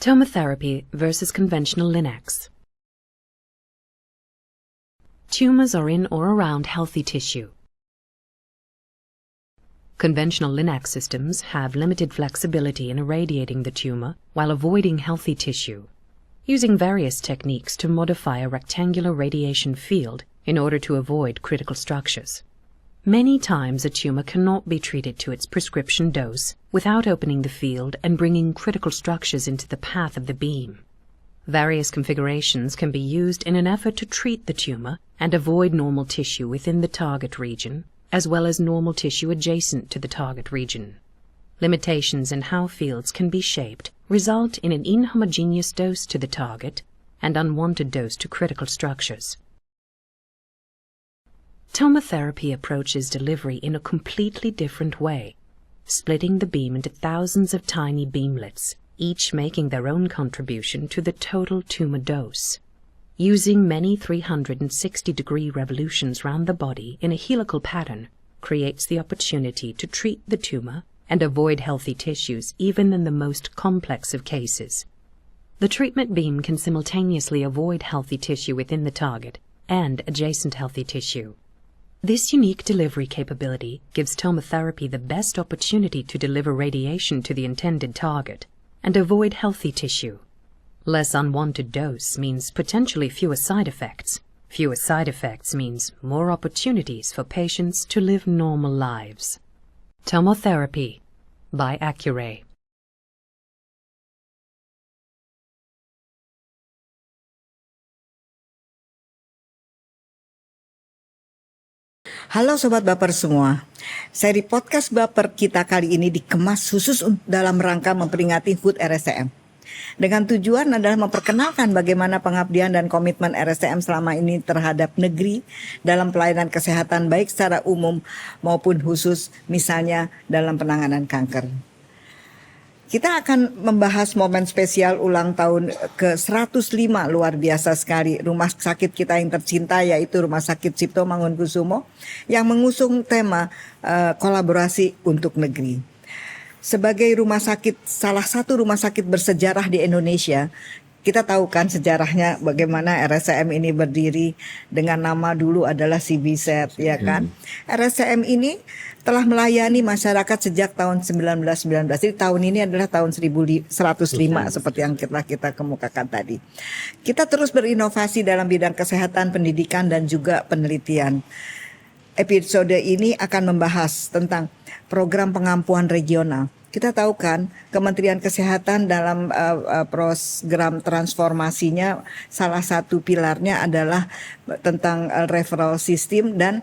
Tomotherapy versus conventional LINACs. Tumors are in or around healthy tissue. Conventional LINAC systems have limited flexibility in irradiating the tumor while avoiding healthy tissue, using various techniques to modify a rectangular radiation field in order to avoid critical structures. Many times a tumor cannot be treated to its prescription dose without opening the field and bringing critical structures into the path of the beam. Various configurations can be used in an effort to treat the tumor and avoid normal tissue within the target region, as well as normal tissue adjacent to the target region. Limitations in how fields can be shaped result in an inhomogeneous dose to the target and unwanted dose to critical structures. Tomotherapy approaches delivery in a completely different way, splitting the beam into thousands of tiny beamlets, each making their own contribution to the total tumor dose. Using many 360-degree revolutions round the body in a helical pattern creates the opportunity to treat the tumor and avoid healthy tissues even in the most complex of cases. The treatment beam can simultaneously avoid healthy tissue within the target and adjacent healthy tissue. This unique delivery capability gives tomotherapy the best opportunity to deliver radiation to the intended target and avoid healthy tissue. Less unwanted dose means potentially fewer side effects. Fewer side effects means more opportunities for patients to live normal lives. Tomotherapy by Accuray. Halo Sobat Baper semua, seri podcast Baper kita kali ini dikemas khusus dalam rangka memperingati HUT RSCM. Dengan tujuan adalah memperkenalkan bagaimana pengabdian dan komitmen RSCM selama ini terhadap negeri dalam pelayanan kesehatan baik secara umum maupun khusus misalnya dalam penanganan kanker. Kita akan membahas momen spesial ulang tahun ke-105 luar biasa sekali rumah sakit kita yang tercinta, yaitu Rumah Sakit Cipto Mangunkusumo yang mengusung tema kolaborasi untuk negeri. Sebagai rumah sakit, salah satu rumah sakit bersejarah di Indonesia, kita tahu kan sejarahnya bagaimana RSCM ini berdiri dengan nama dulu adalah CBZ, ya kan? RSCM ini telah melayani masyarakat sejak tahun 1919. Jadi tahun ini adalah tahun 1105 seperti yang kita kemukakan tadi. Kita terus berinovasi dalam bidang kesehatan, pendidikan dan juga penelitian. Episode ini akan membahas tentang program pengampuan regional. Kita tahu kan Kementerian Kesehatan dalam program transformasinya salah satu pilarnya adalah tentang referral system dan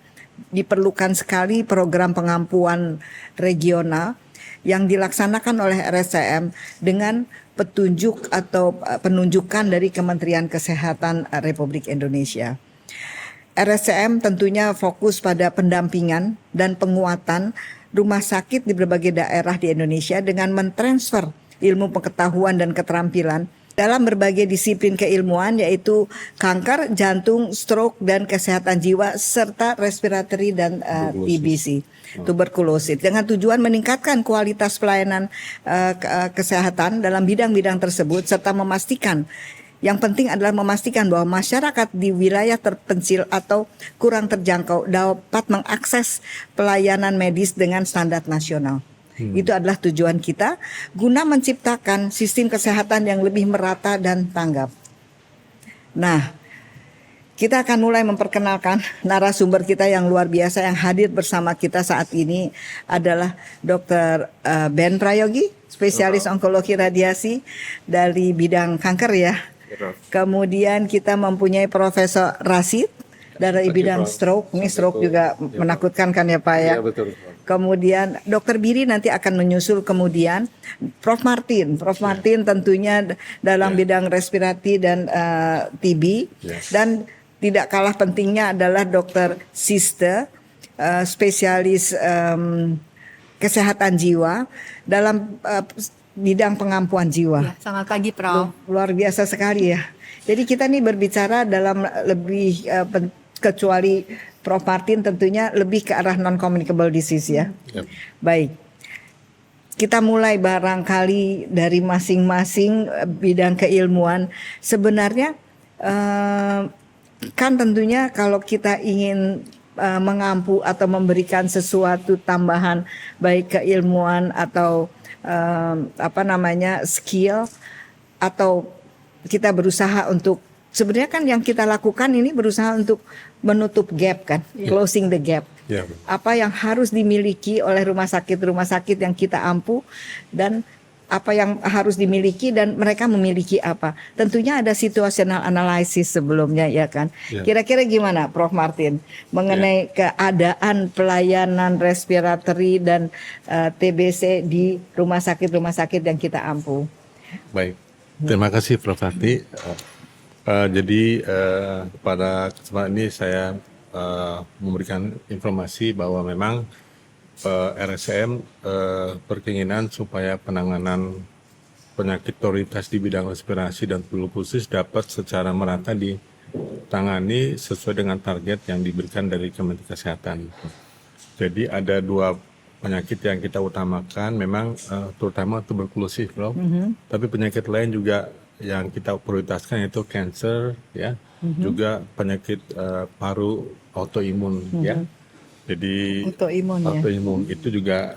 diperlukan sekali program pengampuan regional yang dilaksanakan oleh RSCM dengan petunjuk atau penunjukan dari Kementerian Kesehatan Republik Indonesia. RSCM tentunya fokus pada pendampingan dan penguatan rumah sakit di berbagai daerah di Indonesia dengan mentransfer ilmu pengetahuan dan keterampilan dalam berbagai disiplin keilmuan yaitu kanker, jantung, stroke, dan kesehatan jiwa serta respiratory dan TBC, tuberkulosis, dengan tujuan meningkatkan kualitas pelayanan kesehatan dalam bidang-bidang tersebut serta memastikan, yang penting adalah memastikan bahwa masyarakat di wilayah terpencil atau kurang terjangkau dapat mengakses pelayanan medis dengan standar nasional. Itu adalah tujuan kita guna menciptakan sistem kesehatan yang lebih merata dan tanggap. Nah, kita akan mulai memperkenalkan narasumber kita yang luar biasa yang hadir bersama kita saat ini adalah Dr. Ben Prayogi, spesialis onkologi radiasi dari bidang kanker ya. Kemudian kita mempunyai Profesor Rashid dari bidang stroke. Ini stroke juga menakutkan kan ya Pak ya. Iya, betul. Kemudian Dr. Biri nanti akan menyusul, kemudian Prof. Martin tentunya dalam bidang respirasi dan TB. Dan tidak kalah pentingnya adalah Dr. Siste, spesialis kesehatan jiwa dalam bidang pengampuan jiwa. Ya, selamat pagi Prof. Luar biasa sekali ya. Jadi kita nih berbicara dalam lebih kecuali Prof. Martin tentunya lebih ke arah non-communicable disease ya. Baik. kita mulai barangkali dari masing-masing bidang keilmuan. Sebenarnya kan tentunya kalau kita ingin mengampu atau memberikan sesuatu tambahan baik keilmuan atau skill, atau kita berusaha untuk, sebenarnya kan yang kita lakukan ini berusaha untuk menutup gap kan, closing the gap. Apa yang harus dimiliki oleh rumah sakit yang kita ampu, dan apa yang harus dimiliki dan mereka memiliki apa. Tentunya ada situational analysis sebelumnya ya kan. Kira-kira gimana Prof Martin mengenai keadaan pelayanan respiratory dan TBC di rumah sakit yang kita ampu? Baik, terima kasih Prof Tati. Jadi pada kesempatan ini saya memberikan informasi bahwa memang RSCM berkeinginan supaya penanganan penyakit prioritas di bidang respirasi dan tuberkulosis dapat secara merata ditangani sesuai dengan target yang diberikan dari Kementerian Kesehatan. Jadi ada 2 penyakit yang kita utamakan, memang terutama tuberkulosis, Prof. Tapi penyakit lain juga yang kita prioritaskan yaitu cancer, ya, juga penyakit paru autoimun, ya. Jadi autoimun itu juga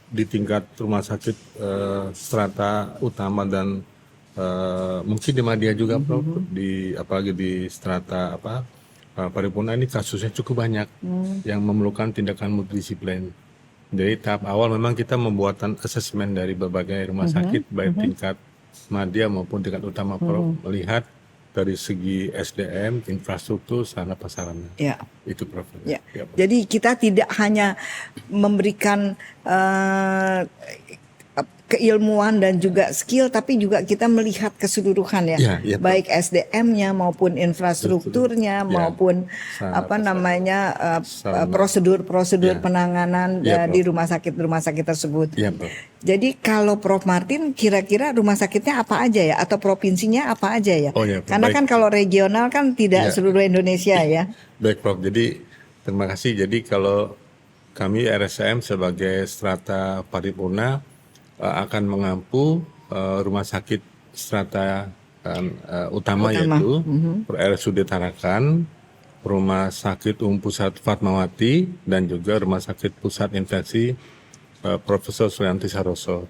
di tingkat rumah sakit strata utama dan mungkin di Madya juga, Prof. Apalagi di strata paripurna ini kasusnya cukup banyak yang memerlukan tindakan multidisiplin. Jadi tahap awal memang kita membuatan asesmen dari berbagai rumah sakit baik tingkat Madya maupun tingkat utama, Prof. Melihat dari segi SDM, infrastruktur, sarana prasarana. Ya. Itu Prof. Ya. Jadi kita tidak hanya memberikan keilmuan dan juga skill, tapi juga kita melihat keseluruhan ya, baik SDM-nya maupun infrastrukturnya maupun prosedur-prosedur penanganan di rumah sakit tersebut. Jadi kalau Prof Martin kira-kira rumah sakitnya apa aja ya, atau provinsinya apa aja ya? Karena kan kalau regional kan tidak seluruh Indonesia ya. Baik Prof, jadi terima kasih. Jadi kalau kami RSCM sebagai strata paripurna akan mengampu rumah sakit strata utama yaitu RSUD Tarakan, Rumah Sakit Umum Pusat Fatmawati, dan juga Rumah Sakit Pusat Infeksi Profesor Sulianti Saroso.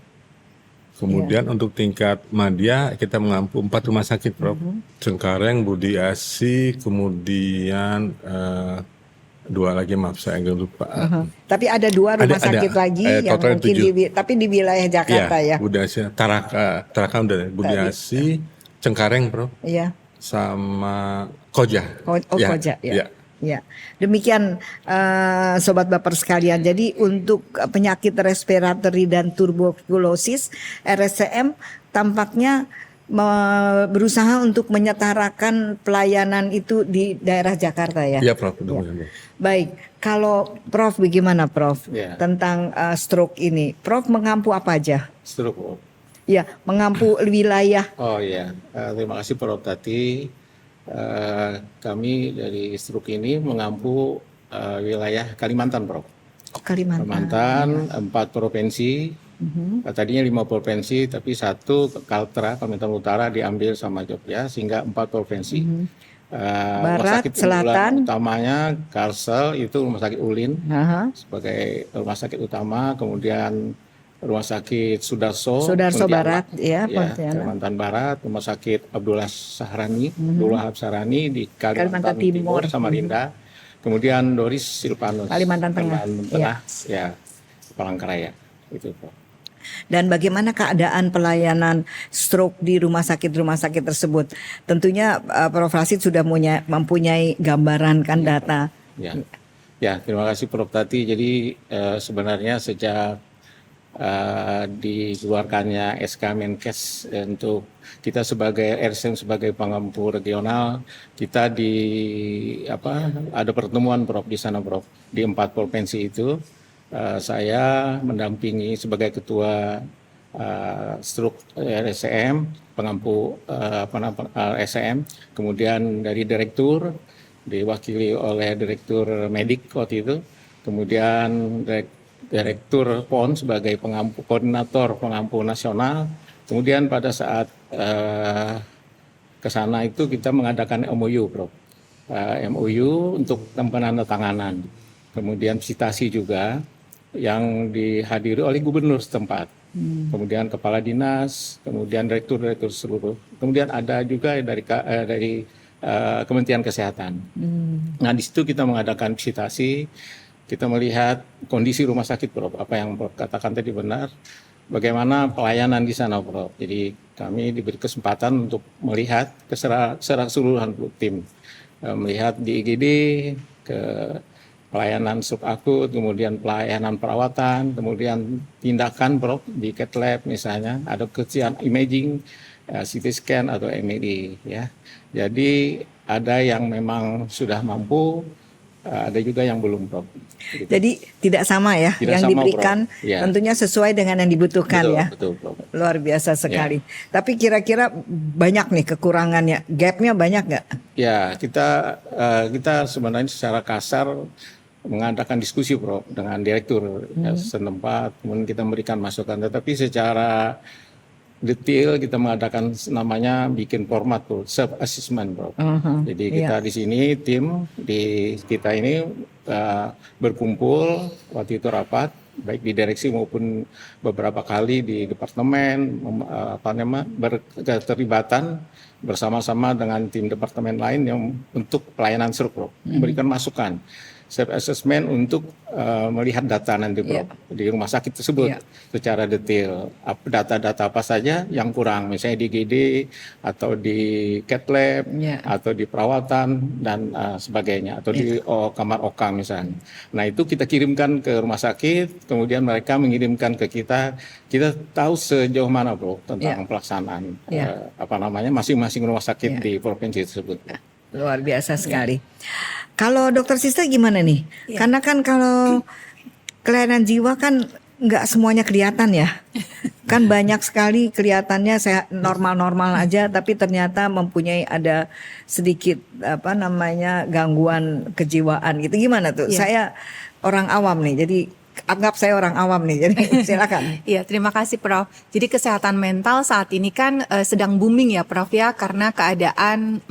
Kemudian untuk tingkat Madya kita mengampu 4 rumah sakit, Prof. Cengkareng, Budi Asi, kemudian 2 lagi, maaf saya agak lupa. Tapi ada 2 rumah sakit lagi yang mungkin tapi di wilayah Jakarta ya. Budi Asi, Tarakan udah, Budi Asi, Cengkareng, Prof. Iya. Sama Koja. Koja ya. Ya, demikian sobat baper sekalian. Jadi untuk penyakit respiratory dan tuberkulosis, RSCM tampaknya berusaha untuk menyetarakan pelayanan itu di daerah Jakarta ya. Iya, Prof. Baik, kalau Prof bagaimana Prof tentang stroke ini? Prof mengampu apa aja? Stroke. Ya, mengampu wilayah. Oh iya, terima kasih Prof Tati. Kami dari stroke ini mengampu wilayah Kalimantan, Prof. Kalimantan, 4 provinsi. Tadinya 5 provinsi, tapi 1 Kaltara, Kalimantan Utara diambil sama Jogja, sehingga 4 provinsi. Barat, rumah sakit selatan. Utamanya Kalsel, itu rumah sakit Ulin sebagai rumah sakit utama. Kemudian Rumah Sakit Sudarso Barat ya, Kalimantan Barat, Rumah Sakit Abdullah Sahrani, Abdullah Sahrani di Kalimantan Timur, Samarinda. Kemudian Doris Silvanus, Kalimantan Tengah ya, Palangkaraya itu, Pak. Dan bagaimana keadaan pelayanan stroke di rumah sakit tersebut? Tentunya Prof Rasid sudah mempunyai gambaran kan data. Ya, terima kasih Prof Tati. Jadi sebenarnya sejak dikeluarkannya SK Menkes untuk kita sebagai RSCM sebagai pengampu regional, kita ada pertemuan Prof di sana, Prof, di 4 provinsi itu. Saya mendampingi sebagai ketua stroke RSCM, pengampu RSCM, kemudian dari direktur diwakili oleh direktur medik waktu itu, kemudian Direktur PON sebagai koordinator pengampu nasional. Kemudian pada saat ke sana itu kita mengadakan MOU, Prof. MOU untuk penandatanganan. Kemudian visitasi juga yang dihadiri oleh gubernur setempat. Kemudian kepala dinas, kemudian direktur-direktur seluruh. Kemudian ada juga dari Kementerian Kesehatan. Nah, di situ kita mengadakan visitasi, kita melihat kondisi rumah sakit, Prof. Apa yang Prof katakan tadi benar. Bagaimana pelayanan di sana, Prof. Jadi kami diberi kesempatan untuk melihat secara keseluruhan tim. Melihat di IGD, ke pelayanan subakut, kemudian pelayanan perawatan, kemudian tindakan, Prof, di cath lab misalnya, ada kecian imaging, CT scan atau MRI, ya. Jadi ada yang memang sudah mampu, ada juga yang belum, Prof. Gitu. Jadi tidak sama ya, Tidak yang sama, diberikan ya. Tentunya sesuai dengan yang dibutuhkan Betul, ya. betul, Prof. Luar biasa sekali. Tapi kira-kira banyak nih kekurangannya, gapnya banyak nggak? Ya, kita sebenarnya secara kasar mengadakan diskusi, Prof, dengan direktur setempat, kemudian kita memberikan masukan. Tetapi secara detail kita mengadakan namanya bikin format, Prof, self assessment, Prof. Jadi kita di sini tim di kita ini berkumpul waktu itu rapat baik di direksi maupun beberapa kali di departemen, berketerlibatan bersama-sama dengan tim departemen lain yang untuk pelayanan seru, Prof, memberikan masukan self assessment untuk melihat data nanti, Prof, di rumah sakit tersebut secara detail. Data-data apa saja yang kurang, misalnya di GD atau di cath lab atau di perawatan dan sebagainya, atau di kamar OK misalnya. Nah, itu kita kirimkan ke rumah sakit, kemudian mereka mengirimkan ke kita. Kita tahu sejauh mana, Prof, tentang pelaksanaan masing-masing rumah sakit di provinsi tersebut. Luar biasa sekali. Kalau dokter Sista gimana nih? Karena kan kalau kelainan jiwa kan nggak semuanya kelihatan ya. Kan banyak sekali kelihatannya sehat normal-normal aja, tapi ternyata mempunyai ada sedikit gangguan kejiwaan gitu. Gimana tuh? Saya orang awam nih, jadi anggap saya orang awam nih, jadi silakan. Iya, terima kasih, Prof. Jadi kesehatan mental saat ini kan sedang booming ya, Prof, ya, karena keadaan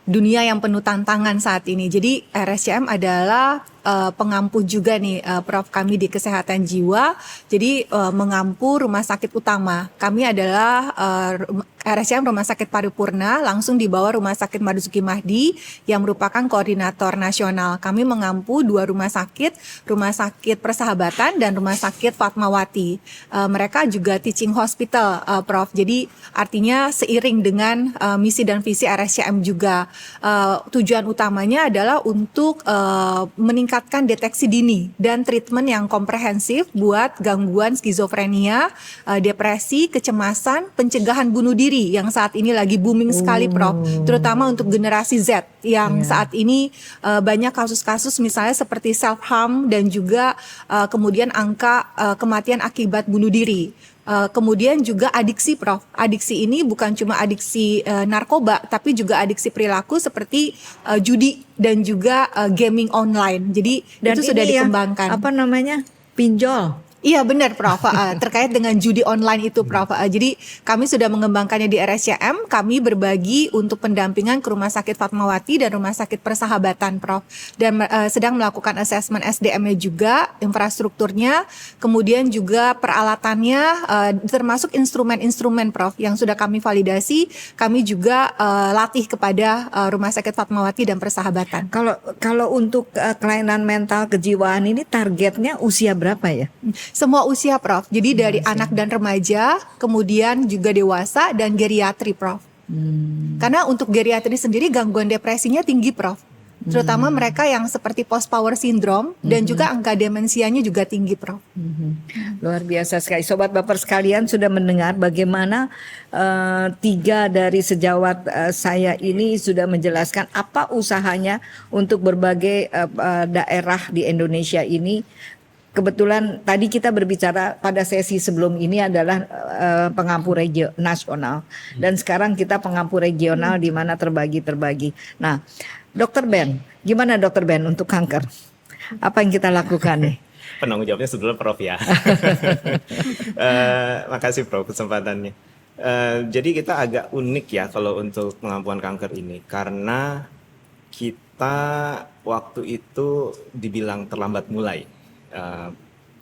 dunia yang penuh tantangan saat ini. Jadi RSCM adalah pengampu juga nih, Prof, kami di kesehatan jiwa. Jadi mengampu rumah sakit utama. Kami adalah RSCM Rumah Sakit Paripurna, langsung di bawah Rumah Sakit Marzuki Mahdi yang merupakan koordinator nasional. Kami mengampu 2 rumah sakit Persahabatan dan Rumah Sakit Fatmawati. Mereka juga teaching hospital, Prof. Jadi artinya seiring dengan misi dan visi RSCM juga. Tujuan utamanya adalah untuk meningkatkan deteksi dini dan treatment yang komprehensif buat gangguan skizofrenia, depresi, kecemasan, pencegahan bunuh diri yang saat ini lagi booming sekali, Prof, terutama untuk generasi Z yang saat ini banyak kasus-kasus misalnya seperti self harm dan juga kemudian angka kematian akibat bunuh diri. Kemudian juga adiksi, Prof. Adiksi ini bukan cuma adiksi narkoba, tapi juga adiksi perilaku seperti judi dan juga gaming online. Jadi dan itu sudah dikembangkan. Pinjol. Iya benar, Prof. Terkait dengan judi online itu, Prof. Jadi kami sudah mengembangkannya di RSCM. Kami berbagi untuk pendampingan ke Rumah Sakit Fatmawati dan Rumah Sakit Persahabatan, Prof. Dan sedang melakukan assessment SDM-nya juga, infrastrukturnya, kemudian juga peralatannya, termasuk instrumen-instrumen, Prof, yang sudah kami validasi. Kami juga latih kepada Rumah Sakit Fatmawati dan Persahabatan. Kalau untuk kelainan mental kejiwaan ini targetnya usia berapa ya? Semua usia, Prof. Jadi dari anak dan remaja, kemudian juga dewasa dan geriatri, Prof. Karena untuk geriatri sendiri gangguan depresinya tinggi, Prof. Terutama mereka yang seperti post power syndrome dan juga angka demensianya juga tinggi, Prof. Luar biasa sekali. Sobat Baper sekalian sudah mendengar bagaimana 3 dari sejawat saya ini sudah menjelaskan apa usahanya untuk berbagai daerah di Indonesia ini. Kebetulan tadi kita berbicara pada sesi sebelum ini adalah pengampu nasional dan sekarang kita pengampu regional di mana terbagi. Nah, Dokter Ben, gimana Dokter Ben untuk kanker? Apa yang kita lakukan nih? penanggung jawabnya sebetulnya Prof ya. Makasih Prof kesempatannya. Jadi kita agak unik ya kalau untuk pengampuan kanker ini, karena kita waktu itu dibilang terlambat mulai.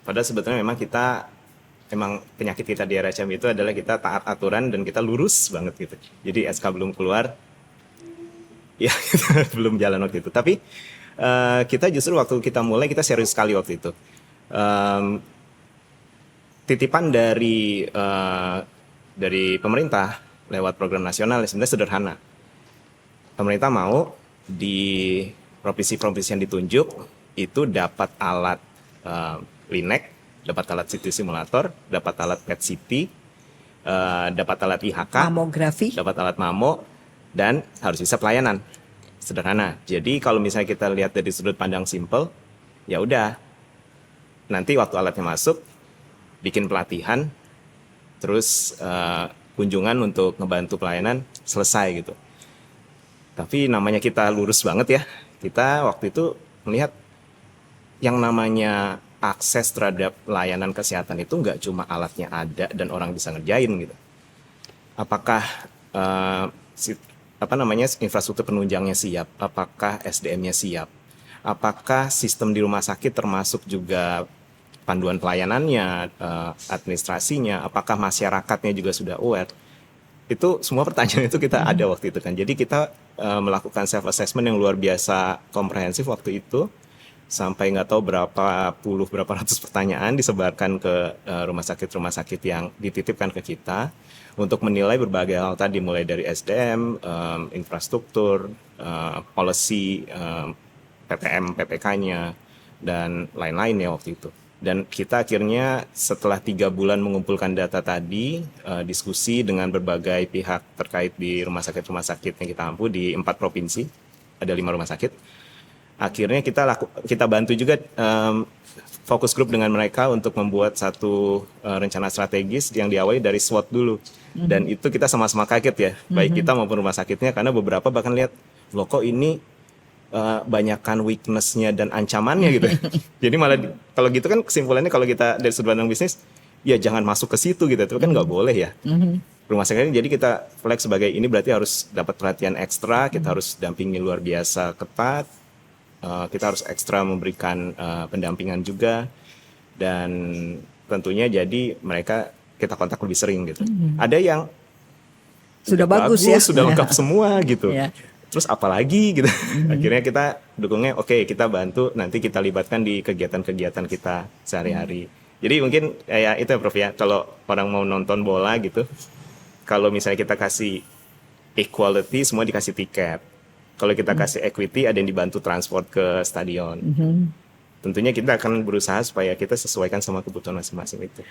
Padahal sebetulnya memang penyakit kita di RSCM itu adalah kita taat aturan dan kita lurus banget gitu. Jadi SK belum keluar, ya belum jalan waktu itu. Tapi kita justru waktu kita mulai kita serius sekali waktu itu. Titipan dari pemerintah lewat program nasional sebenarnya sederhana. Pemerintah mau di provinsi-provinsi yang ditunjuk itu dapat alat Linac, dapat alat CT simulator, dapat alat PET CT, dapat alat IHK, Mamografi. dapat alat mamo, dan harus bisa pelayanan. Sederhana. Jadi kalau misalnya kita lihat dari sudut pandang simple, ya udah. Nanti waktu alatnya masuk, bikin pelatihan, terus kunjungan untuk ngebantu pelayanan, selesai gitu. Tapi namanya kita lurus banget ya. Kita waktu itu melihat yang namanya akses terhadap layanan kesehatan itu nggak cuma alatnya ada dan orang bisa ngerjain gitu. Apakah infrastruktur penunjangnya siap? Apakah SDM-nya siap? Apakah sistem di rumah sakit termasuk juga panduan pelayanannya, administrasinya? Apakah masyarakatnya juga sudah aware? Itu semua pertanyaan itu kita ada waktu itu kan. Jadi kita melakukan self assessment yang luar biasa komprehensif waktu itu. Sampai nggak tahu berapa ratus pertanyaan disebarkan ke rumah sakit yang dititipkan ke kita untuk menilai berbagai hal tadi, mulai dari SDM, infrastruktur, policy, PPM, PPK-nya, dan lain-lain ya waktu itu. Dan kita akhirnya setelah 3 bulan mengumpulkan data tadi, diskusi dengan berbagai pihak terkait di rumah sakit yang kita ampu di 4 provinsi, ada 5 rumah sakit. Akhirnya kita bantu juga fokus grup dengan mereka untuk membuat satu rencana strategis yang diawali dari SWOT dulu. Dan itu kita sama-sama kaget ya, baik kita maupun rumah sakitnya, karena beberapa bahkan lihat, loh kok ini banyakkan weakness-nya dan ancamannya gitu. Jadi malah kalau gitu kan kesimpulannya kalau kita dari sudut pandang bisnis, ya jangan masuk ke situ gitu, itu kan nggak boleh ya. Rumah sakit ini jadi kita flag sebagai ini berarti harus dapat perhatian ekstra, kita harus dampingi luar biasa ketat. Kita harus ekstra memberikan pendampingan juga, dan tentunya jadi mereka kita kontak lebih sering gitu. Ada yang sudah bagus ya, sudah lengkap semua gitu. Ya. Terus apalagi gitu. Akhirnya kita dukungnya oke, kita bantu, nanti kita libatkan di kegiatan-kegiatan kita sehari-hari. Jadi mungkin kayak itu ya Prof ya, kalau orang mau nonton bola gitu, kalau misalnya kita kasih equality, semua dikasih tiket. Kalau kita kasih equity, ada yang dibantu transport ke stadion. Tentunya kita akan berusaha supaya kita sesuaikan sama kebutuhan masing-masing itu.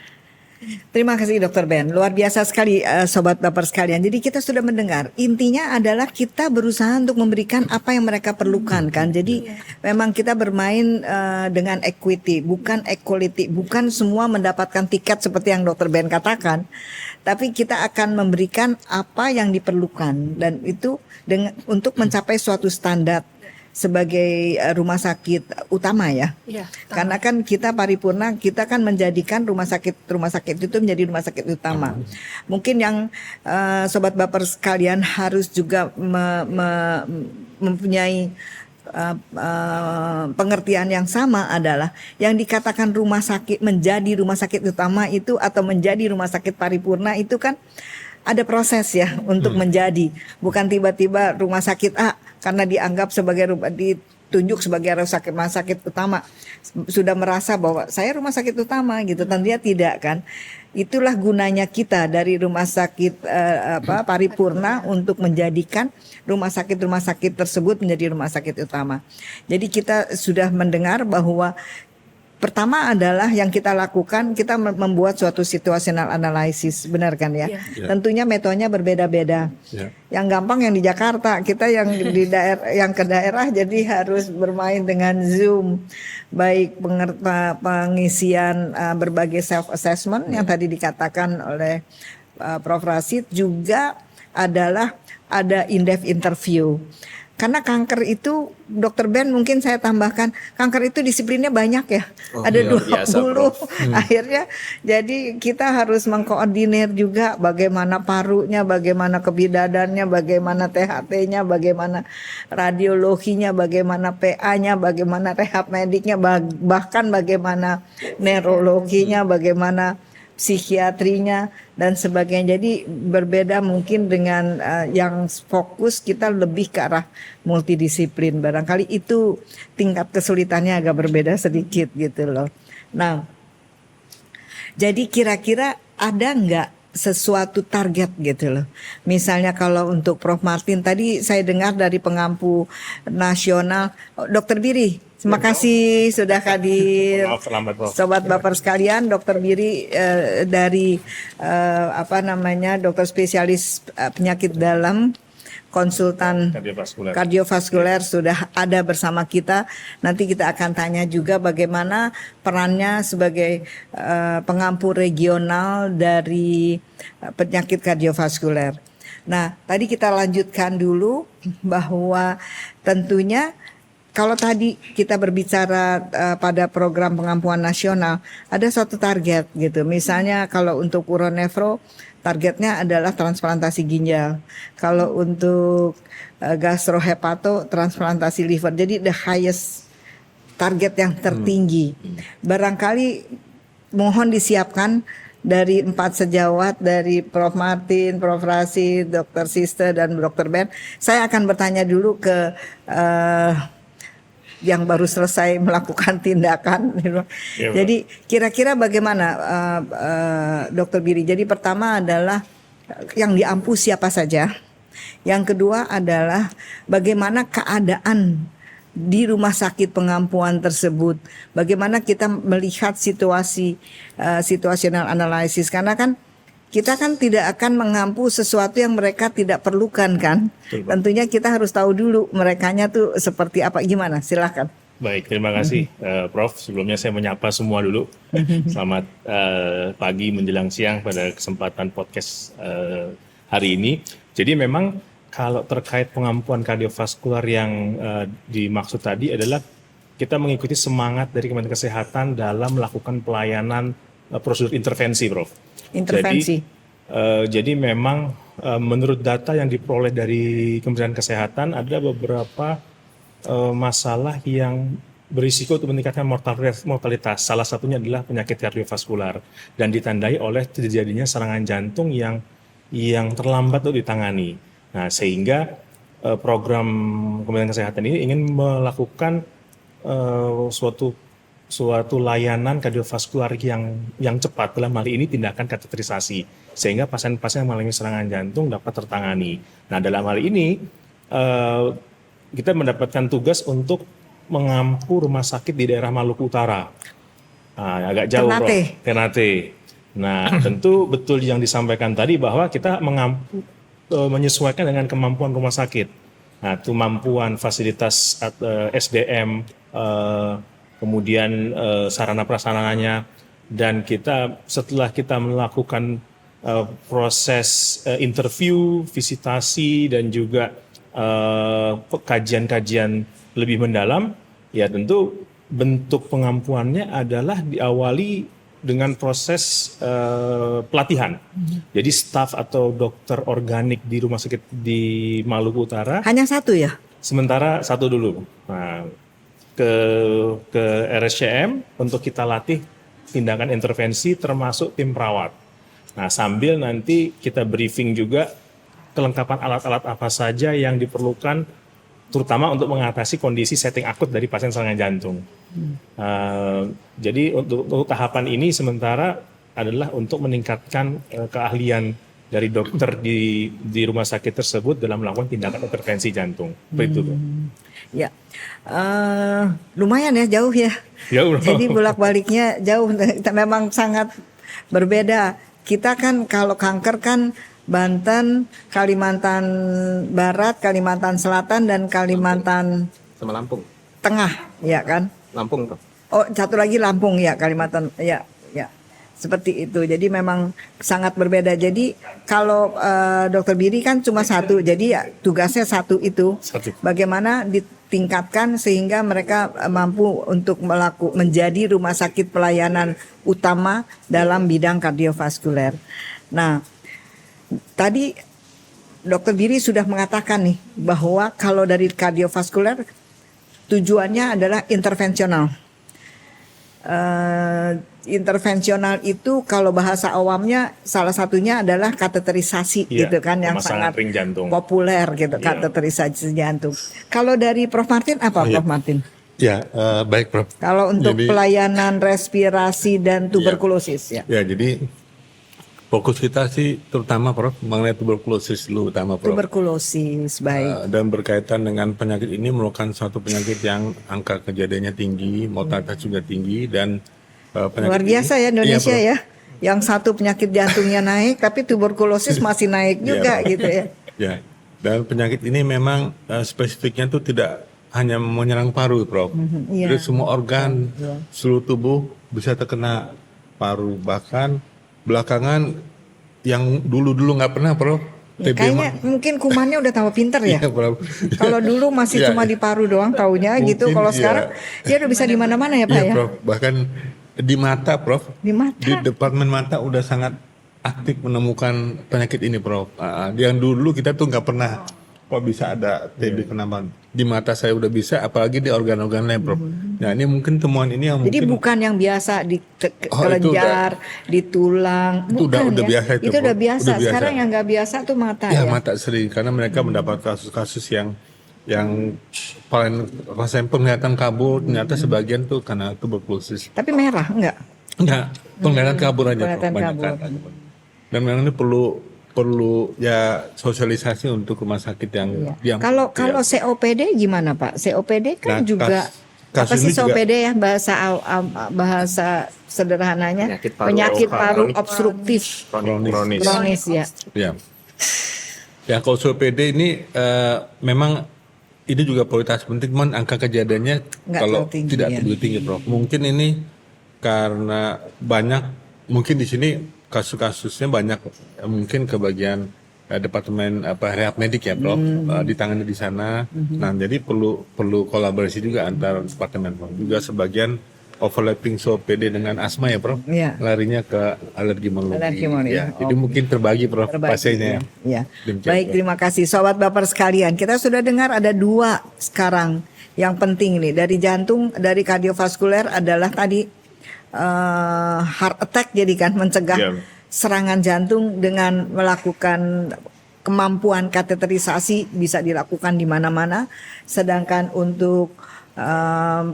Terima kasih Dr. Ben, luar biasa sekali Sobat Baper sekalian. Jadi kita sudah mendengar, intinya adalah kita berusaha untuk memberikan apa yang mereka perlukan kan. Jadi memang kita bermain dengan equity, bukan equality, bukan semua mendapatkan tiket seperti yang Dr. Ben katakan. Tapi kita akan memberikan apa yang diperlukan, dan itu untuk mencapai suatu standar sebagai rumah sakit utama ya. Karena kan kita paripurna, kita kan menjadikan rumah sakit itu menjadi rumah sakit utama. Mungkin yang Sobat Baper sekalian harus juga mempunyai pengertian yang sama adalah yang dikatakan rumah sakit menjadi rumah sakit utama itu atau menjadi rumah sakit paripurna itu kan ada proses ya untuk menjadi, bukan tiba-tiba rumah sakit A karena dianggap sebagai ditunjuk sebagai rumah sakit utama sudah merasa bahwa saya rumah sakit utama gitu. Tentunya tidak kan. Itulah gunanya kita dari rumah sakit paripurna untuk menjadikan rumah sakit tersebut menjadi rumah sakit utama. Jadi kita sudah mendengar bahwa pertama adalah yang kita lakukan, kita membuat suatu situational analysis, benar kan ya? Tentunya metodenya berbeda-beda. Yang gampang yang di Jakarta, kita yang di daerah, yang ke daerah jadi harus bermain dengan Zoom. Baik pengisian berbagai self assessment yang tadi dikatakan oleh Prof. Rashid, juga adalah ada in-depth interview. Karena kanker itu, Dokter Ben mungkin saya tambahkan, kanker itu disiplinnya banyak ya. Ada luar biasa, 20. Prof. Akhirnya jadi kita harus mengkoordinir juga bagaimana parunya, bagaimana kebidadannya, bagaimana THT-nya, bagaimana radiologinya, bagaimana PA-nya, bagaimana rehab mediknya, bahkan bagaimana neurologinya, bagaimana psikiatrinya dan sebagainya. Jadi berbeda mungkin dengan yang fokus, kita lebih ke arah multidisiplin. Barangkali itu tingkat kesulitannya agak berbeda sedikit gitu loh. Nah, jadi kira-kira ada nggak sesuatu target gitu loh. Misalnya kalau untuk Prof Martin tadi saya dengar dari pengampu nasional, Dokter Biri, terima kasih sudah hadir. Maaf terlambat, Prof. Sobat Baper sekalian, Dokter Biri dari dokter spesialis penyakit dalam, konsultan kardiovaskuler sudah ada bersama kita. Nanti kita akan tanya juga bagaimana perannya sebagai pengampu regional dari penyakit kardiovaskuler. Nah, tadi kita lanjutkan dulu bahwa tentunya kalau tadi kita berbicara pada program pengampuan nasional, ada suatu target gitu. Misalnya kalau untuk uronefro, targetnya adalah transplantasi ginjal. Kalau untuk gastrohepato, transplantasi liver. Jadi the highest target yang tertinggi. Barangkali mohon disiapkan dari 4 sejawat, dari Prof Martin, Prof Rasid, Dr. Sister, dan Dr. Ben. Saya akan bertanya dulu ke yang baru selesai melakukan tindakan. Ya, jadi kira-kira bagaimana Dokter Biri? Jadi pertama adalah yang diampu siapa saja. Yang kedua adalah bagaimana keadaan di rumah sakit pengampuan tersebut. Bagaimana kita melihat situasi situational analysis, karena kan kita kan tidak akan mengampu sesuatu yang mereka tidak perlukan kan. Tentunya kita harus tahu dulu merekanya tuh seperti apa, gimana. Silakan. Baik, terima kasih Prof. Sebelumnya saya menyapa semua dulu. Selamat pagi menjelang siang pada kesempatan podcast hari ini. Jadi memang kalau terkait pengampuan kardiovaskular yang dimaksud tadi adalah kita mengikuti semangat dari Kementerian Kesehatan dalam melakukan pelayanan prosedur intervensi, Prof. Intervensi. Jadi memang menurut data yang diperoleh dari Kementerian Kesehatan ada beberapa masalah yang berisiko untuk meningkatkan mortalitas. Salah satunya adalah penyakit kardiovaskular dan ditandai oleh terjadinya serangan jantung yang terlambat untuk ditangani. Nah, sehingga program Kementerian Kesehatan ini ingin melakukan suatu layanan kardiovaskular yang cepat, dalam hal ini tindakan kateterisasi, sehingga pasien-pasien yang mengalami serangan jantung dapat tertangani. Nah, dalam hal ini kita mendapatkan tugas untuk mengampu rumah sakit di daerah Maluku Utara. Nah, agak jauh, Ternate. Nah, tentu betul yang disampaikan tadi bahwa kita mengampu menyesuaikan dengan kemampuan rumah sakit. Nah, kemampuan fasilitas SDM, kemudian sarana prasarananya, dan kita setelah kita melakukan proses interview, visitasi, dan juga kajian-kajian lebih mendalam, ya tentu bentuk pengampuannya adalah diawali dengan proses pelatihan. Jadi staf atau dokter organik di rumah sakit di Maluku Utara hanya satu ya? Sementara satu dulu. Nah, ke RSCM untuk kita latih tindakan intervensi termasuk tim perawat. Nah, sambil nanti kita briefing juga kelengkapan alat-alat apa saja yang diperlukan, terutama untuk mengatasi kondisi setting akut dari pasien serangan jantung. Jadi untuk tahapan ini sementara adalah untuk meningkatkan keahlian dari dokter di rumah sakit tersebut dalam melakukan tindakan intervensi jantung. Begitu. Ya, lumayan ya, jauh ya. Jauh. Jadi bolak-baliknya jauh, memang sangat berbeda. Kita kan kalau kanker kan Banten, Kalimantan Barat, Kalimantan Selatan, dan Kalimantan Sama Lampung. Tengah, ya kan? Lampung, Prof. Oh, satu lagi Lampung ya, Kalimantan, ya. Seperti itu. Jadi memang sangat berbeda. Jadi kalau Dokter Biri kan cuma satu. Jadi ya, tugasnya satu itu. Bagaimana ditingkatkan sehingga mereka mampu untuk menjadi rumah sakit pelayanan utama dalam bidang kardiovaskuler. Nah, tadi Dokter Biri sudah mengatakan nih bahwa kalau dari kardiovaskuler tujuannya adalah intervensional. Intervensional itu kalau bahasa awamnya salah satunya adalah kateterisasi gitu kan, yang sangat populer gitu, kateterisasi jantung. Kalau dari Prof Martin apa Prof Martin? Ya, baik Prof. Kalau untuk Jadi, pelayanan respirasi dan tuberkulosis ya. Ya, jadi fokus kita sih terutama Prof mengenai tuberkulosis dulu utama Prof. Tuberkulosis, baik. Dan berkaitan dengan penyakit ini merupakan suatu penyakit yang angka kejadiannya tinggi, mortalitas juga tinggi dan penyakit Luar biasa ini, ya Indonesia iya, ya. Yang satu penyakit jantungnya naik tapi tuberkulosis masih naik juga gitu ya. Ya, dan penyakit ini memang spesifiknya tuh tidak hanya menyerang paru, Prof. Iya. Jadi semua organ seluruh tubuh bisa terkena paru. Bahkan belakangan yang dulu nggak pernah, Prof. Ya, kayaknya mungkin kumannya udah tambah pinter ya. Iya, Prof. Kalau dulu masih cuma di paru doang taunya gitu. Mungkin, Kalau sekarang dia udah bisa di mana-mana ya Pak Iya, ya. Prof. Bahkan di mata, Prof. Di mata. Di departemen mata udah sangat aktif menemukan penyakit ini, Prof. Yang dulu kita tuh nggak pernah kok bisa ada TB kenapa di mata saya udah bisa, apalagi di organ-organ lain, Prof. Nah, ini mungkin temuan ini yang Jadi mungkin bukan yang biasa di kelenjar, di tulang, itu bukan udah ya. biasa itu, Itu udah Prof. biasa. Udah biasa. Sekarang yang nggak biasa tuh mata ya, ya. mata sering karena mereka mendapat kasus-kasus yang paling sampel kelihatan kabur, ternyata sebagian tuh karena tuberkulosis. Tapi merah enggak? Enggak, penglihatan kabur aja, Prof. Penglihatan Banyak kabur. kan. Dan memang ini perlu ya sosialisasi untuk rumah sakit yang Kalau COPD gimana Pak? COPD kan Nah, juga apa kasus sih ini juga- COPD ya bahasa sederhananya? Penyakit paru obstruktif kronis ya. Ya. Ya, kalau COPD ini memang ini juga prioritas penting, cuman angka kejadiannya Nggak kalau terlalu tinggi, tidak ya. terlalu tinggi, Prof. Mungkin ini karena mungkin di sini kasus-kasusnya banyak, mungkin ke bagian departemen rehab medik ya, Prof. Ditangani di sana. Nah, jadi perlu kolaborasi juga antar departemen, Prof. Juga sebagian overlapping COPD dengan asma ya, Prof. Iya. Larinya ke alergi imunologi. Alergi imunologi. Ya, jadi mungkin terbagi, Prof, pasiennya. Ya. Demikian, Baik, Prof. terima kasih Sobat Baper sekalian. Kita sudah dengar ada 2 sekarang yang penting nih dari jantung, dari kardiovaskuler adalah tadi heart attack, jadi kan mencegah serangan jantung dengan melakukan kemampuan kateterisasi bisa dilakukan di mana-mana. Sedangkan untuk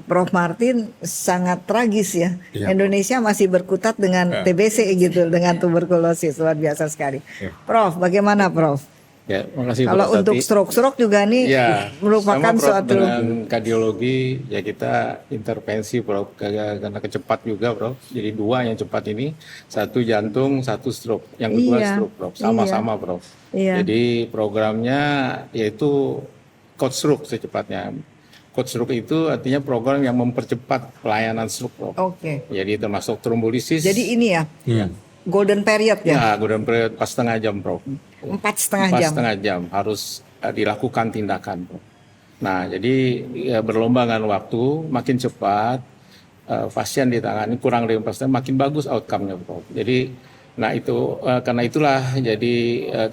Prof Martin sangat tragis ya. Ya. Indonesia masih berkutat dengan TBC gitu, dengan tuberkulosis, luar biasa sekali. Prof, bagaimana Prof? Ya, makasih. Kalau Prof. untuk Tati. stroke juga nih Ya, merupakan sama, Prof, suatu dengan kardiologi ya kita intervensi, Prof, karena kecepat juga, Prof. Jadi 2 yang cepat ini, 1 jantung, 1 stroke. Yang kedua Iya. stroke, Prof. Sama-sama, Prof. Iya. Jadi programnya yaitu code stroke secepatnya. Code stroke itu artinya program yang mempercepat pelayanan stroke, Prof. Oke. Jadi termasuk trombolisis. Jadi ini ya, golden period ya, ya, golden period pas setengah jam, Prof. 4,5 Pas jam. setengah jam harus dilakukan tindakan, Prof. Nah, jadi ya, berlombangan waktu, makin cepat pasien ditangani kurang dari 4 jam, makin bagus outcome-nya, Prof. Jadi, nah itu karena itulah jadi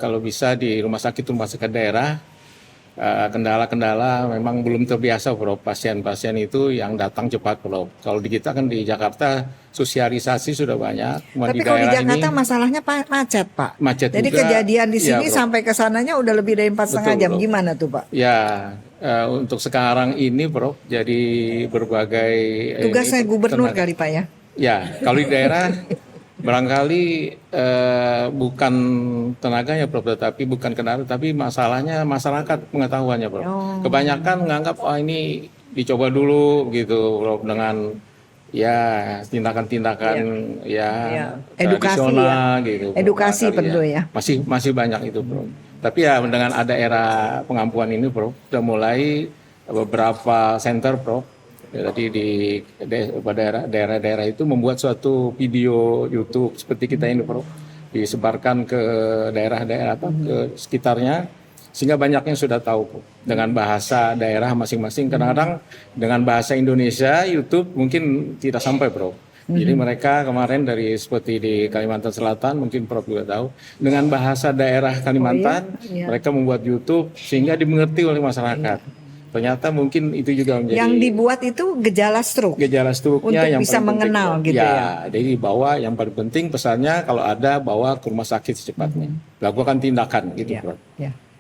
kalau bisa di rumah sakit daerah kendala-kendala memang belum terbiasa, Prof. Pasien-pasien itu yang datang cepat, Prof. Kalau di kita kan di Jakarta sosialisasi sudah banyak. Tapi kalau di Jakarta masalahnya macet, Pak. Macet Jadi juga. kejadian di Iya, sini Prof. sampai ke sananya udah lebih dari 4,5 Betul, jam. Prof. Gimana tuh, Pak? Ya, untuk sekarang ini, Prof, jadi berbagai Tugasnya gubernur tenaga. kali, Pak ya. Ya, kalau di daerah barangkali bukan tenaganya, Prof, tapi bukan kendaraan, tapi masalahnya masyarakat pengetahuannya, Prof. Kebanyakan menganggap ini dicoba dulu gitu, Prof, dengan ya tindakan-tindakan tradisional gitu. Prof. Edukasi Barangkali perlu ya. Masih banyak itu, Prof. Tapi ya dengan ada era pengampuan ini, Prof, sudah mulai beberapa center, Prof, Ya, tadi pada daerah-daerah itu membuat suatu video YouTube seperti kita ini, Prof, disebarkan ke daerah-daerah ke sekitarnya, sehingga banyak yang sudah tahu, Prof, dengan bahasa daerah masing-masing. Kadang-kadang dengan bahasa Indonesia YouTube mungkin tidak sampai, Prof. Jadi mereka kemarin dari seperti di Kalimantan Selatan, mungkin Prof juga tahu, dengan bahasa daerah Kalimantan, mereka membuat YouTube sehingga dimengerti oleh masyarakat. Ternyata mungkin itu juga menjadi Yang dibuat itu gejala stroke. Gejala stroke-nya Untuk yang bisa paling mengenal penting, gitu ya. Jadi bawa yang paling penting pesannya kalau ada bawa ke rumah sakit secepatnya. Lakukan tindakan gitu, Prof.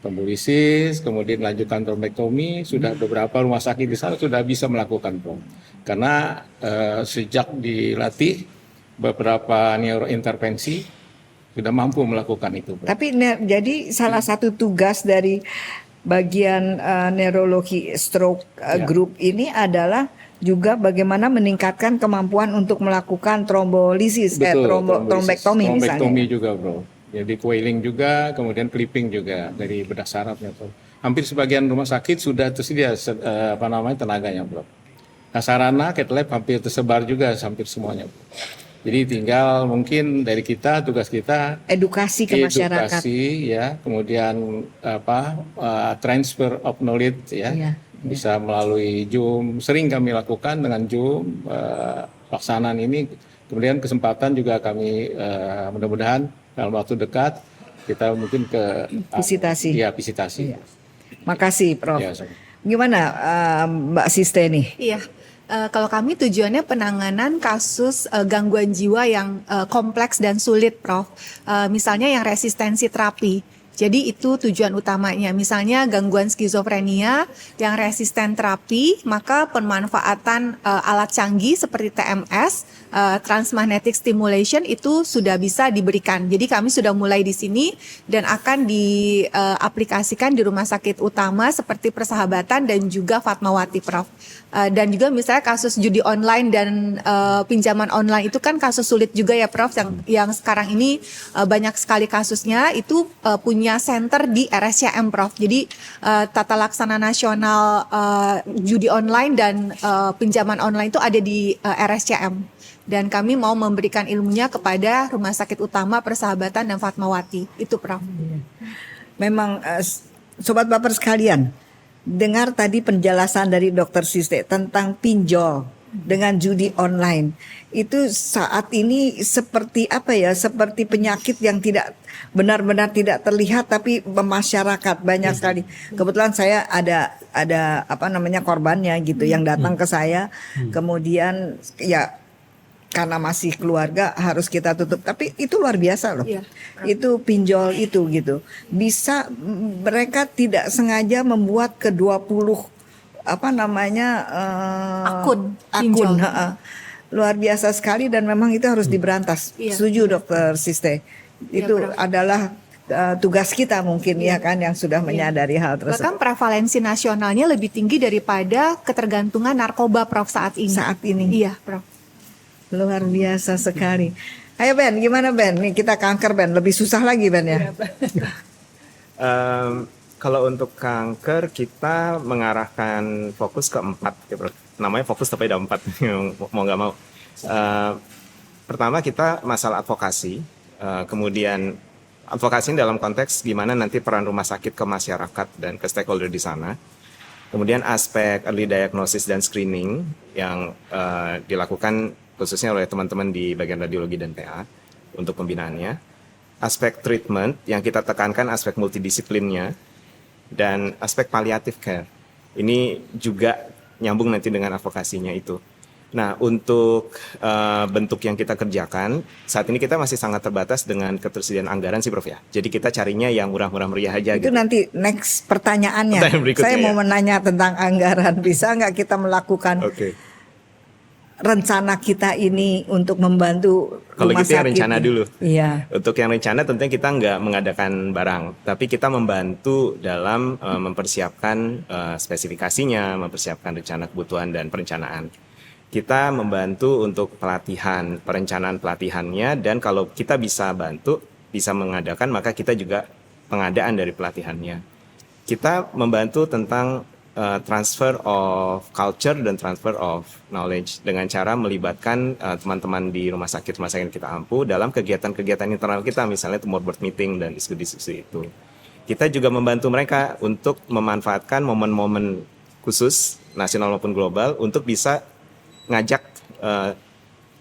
Pembolisis, kemudian lanjutkan trombektomi, sudah beberapa rumah sakit di sana sudah bisa melakukan, Prof. Karena sejak dilatih beberapa neurointervensi sudah mampu melakukan itu, Prof. Tapi jadi salah satu tugas dari bagian neurologi stroke group ini adalah juga bagaimana meningkatkan kemampuan untuk melakukan trombolisis, trombektomi misalnya. Trombektomi juga, Bro. Jadi coiling juga, kemudian clipping juga dari bedah sarafnya, Bro. Hampir sebagian rumah sakit sudah tersedia tenaganya, Bro. Nah, sarana cath lab hampir tersebar juga hampir semuanya, Bro. Jadi tinggal mungkin dari kita, tugas kita edukasi ke masyarakat, ya, kemudian transfer of knowledge, ya, bisa melalui Zoom. Sering kami lakukan dengan Zoom pelaksanaan ini. Kemudian kesempatan juga kami mudah-mudahan dalam waktu dekat kita mungkin ke visitasi. Visitasi. Makasih, Prof. Ya, gimana Mbak Siste nih? Iya. Kalau kami tujuannya penanganan kasus gangguan jiwa yang kompleks dan sulit, Prof. Misalnya yang resistensi terapi. Jadi itu tujuan utamanya. Misalnya gangguan skizofrenia yang resisten terapi, maka pemanfaatan alat canggih seperti TMS, transmagnetic stimulation itu sudah bisa diberikan. Jadi kami sudah mulai di sini dan akan diaplikasikan di rumah sakit utama seperti Persahabatan dan juga Fatmawati, Prof. Dan juga misalnya kasus judi online dan pinjaman online itu kan kasus sulit juga ya, Prof. Yang sekarang ini banyak sekali kasusnya itu punya center di RSCM, Prof. Jadi tata laksana nasional judi online dan pinjaman online itu ada di RSCM. Dan kami mau memberikan ilmunya kepada Rumah Sakit Utama Persahabatan dan Fatmawati. Itu, Prof. Memang Sobat Baper sekalian, dengar tadi penjelasan dari Dr. Siste tentang pinjol dengan judi online. Itu saat ini seperti apa ya? Seperti penyakit yang tidak benar-benar tidak terlihat tapi masyarakat banyak sekali. Kebetulan saya ada korbannya gitu yang datang ke saya. Kemudian ya karena masih keluarga harus kita tutup, tapi itu luar biasa loh. Itu pinjol itu gitu. Bisa mereka tidak sengaja membuat ke 20 akun. Luar biasa sekali dan memang itu harus diberantas. Setuju, Dokter Siste. Itu adalah tugas kita mungkin ya kan yang sudah menyadari hal tersebut. Bahkan prevalensi nasionalnya lebih tinggi daripada ketergantungan narkoba, Prof, saat ini. Saat ini. Iya, Prof. Luar biasa sekali. Ayo Ben, gimana Ben? Nih kita kanker Ben, lebih susah lagi Ben ya. Kalau untuk kanker kita mengarahkan fokus ke 4, ya, namanya fokus tapi ada 4 mau nggak mau. Pertama kita masalah advokasi, kemudian advokasi dalam konteks gimana nanti peran rumah sakit ke masyarakat dan ke stakeholder di sana. Kemudian aspek early diagnosis dan screening yang dilakukan khususnya oleh teman-teman di bagian radiologi dan PA untuk pembinaannya. Aspek treatment yang kita tekankan aspek multidisiplinnya dan aspek palliative care. Ini juga nyambung nanti dengan advokasinya itu. Nah, untuk bentuk yang kita kerjakan, saat ini kita masih sangat terbatas dengan ketersediaan anggaran sih, Prof ya. Jadi kita carinya yang murah-murah meriah aja. Itu gitu. nanti next pertanyaannya. Saya mau menanya tentang anggaran. Bisa nggak kita melakukan rencana kita ini untuk membantu kalau rumah gitu sakit? yang rencana dulu. Iya. Untuk yang rencana tentunya kita nggak mengadakan barang, tapi kita membantu dalam mempersiapkan spesifikasinya, mempersiapkan rencana kebutuhan dan perencanaan. Kita membantu untuk pelatihan, perencanaan pelatihannya, dan kalau kita bisa bantu, bisa mengadakan, maka kita juga pengadaan dari pelatihannya. Kita membantu tentang transfer of culture dan transfer of knowledge dengan cara melibatkan teman-teman di rumah sakit kita ampu dalam kegiatan-kegiatan internal kita, misalnya tumor board meeting dan diskusi-diskusi itu. Kita juga membantu mereka untuk memanfaatkan momen-momen khusus nasional maupun global untuk bisa ngajak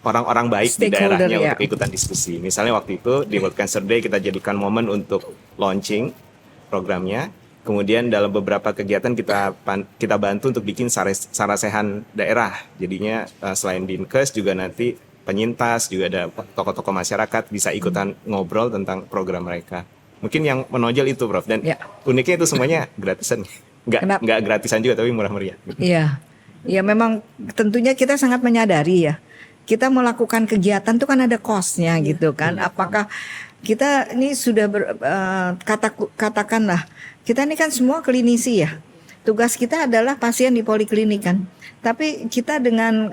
orang-orang baik di daerahnya untuk ikutan diskusi. Misalnya waktu itu di World Cancer Day kita jadikan momen untuk launching programnya. Kemudian dalam beberapa kegiatan kita bantu untuk bikin sarasehan daerah. Jadinya selain Dinkes juga nanti penyintas, juga ada tokoh-tokoh masyarakat bisa ikutan ngobrol tentang program mereka. Mungkin yang menonjol itu, Prof. Dan uniknya itu semuanya gratisan. Nggak gratisan juga, tapi murah meriah. Iya, ya memang tentunya kita sangat menyadari ya. Kita melakukan kegiatan itu kan ada cost-nya gitu kan. Apakah kita ini sudah katakanlah kita ini kan semua klinisi ya. Tugas kita adalah pasien di poliklinik kan. Tapi kita dengan